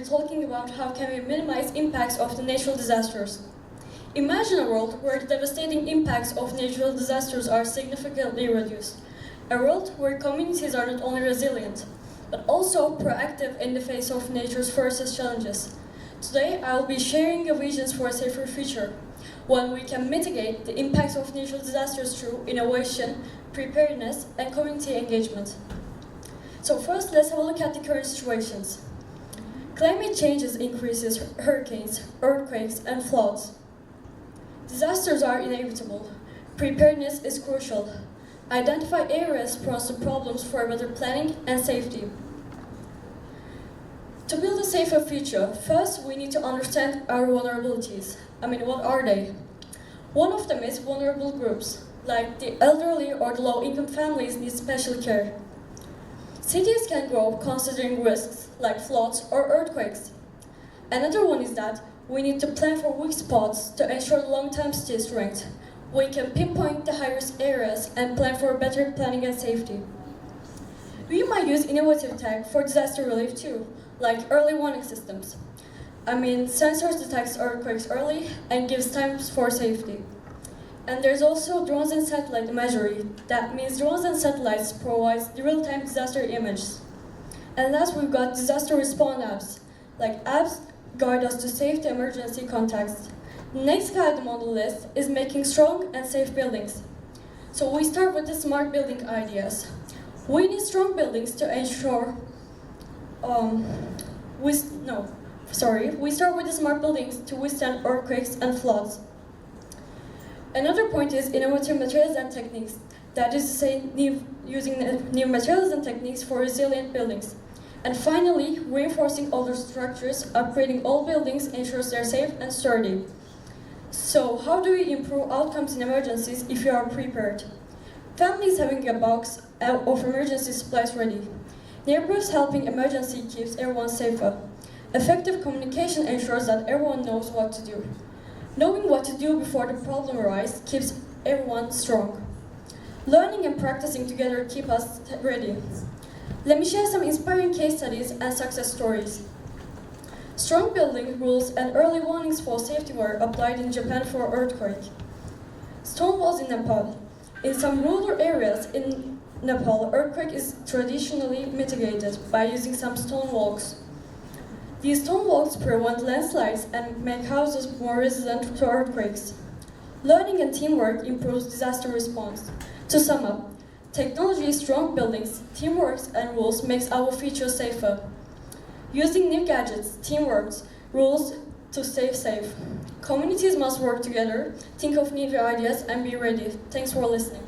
talking about how can we minimize impacts of the natural disasters. Imagine a world where the devastating impacts of natural disasters are significantly reduced. A world where communities are not only resilient, but also proactive in the face of nature's forces challenges. Today, I will be sharing visions for a safer future, one we can mitigate the impacts of natural disasters through innovation, preparedness, and community engagement. So first, let's have a look at the current situations. Climate change increases hurricanes, earthquakes, and floods. Disasters are inevitable. Preparedness is crucial. Identify areas prone to problems for better planning and safety. To build a safer future, first we need to understand our vulnerabilities. What are they? One of them is vulnerable groups, like the elderly or the low-income families need special care. Cities can grow considering risks like floods or earthquakes. Another one is that we need to plan for weak spots to ensure long-term city strength. We can pinpoint the high-risk areas and plan for better planning and safety. We might use innovative tech for disaster relief too, like early warning systems. Sensors detect earthquakes early and gives times for safety. And there's also drones and satellite imagery. That means drones and satellites provide real-time disaster images. And last, we've got disaster response apps. Like apps guide us to safety emergency contacts. The next item on the list is making strong and safe buildings. So we start with the smart building ideas. We need strong buildings to ensure we start with the smart buildings to withstand earthquakes and floods. Another point is innovative materials and techniques. That is to say, using new materials and techniques for resilient buildings. And finally, reinforcing older structures, upgrading old buildings ensures they're safe and sturdy. So, how do we improve outcomes in emergencies if you are prepared? Families having a box of emergency supplies ready. Neighbors helping emergency keeps everyone safer. Effective communication ensures that everyone knows what to do. Knowing what to do before the problem arises keeps everyone strong. Learning and practicing together keep us ready. Let me share some inspiring case studies and success stories. Strong building rules and early warnings for safety were applied in Japan for earthquake. Stone walls in Nepal. In some rural areas in Nepal, earthquake is traditionally mitigated by using some stone walls. These stone walls prevent landslides and make houses more resistant to earthquakes. Learning and teamwork improves disaster response. To sum up, technology, strong buildings, teamwork, and rules makes our future safer. Using new gadgets, teamwork, rules to stay safe. Communities must work together, think of new ideas, and be ready. Thanks for listening.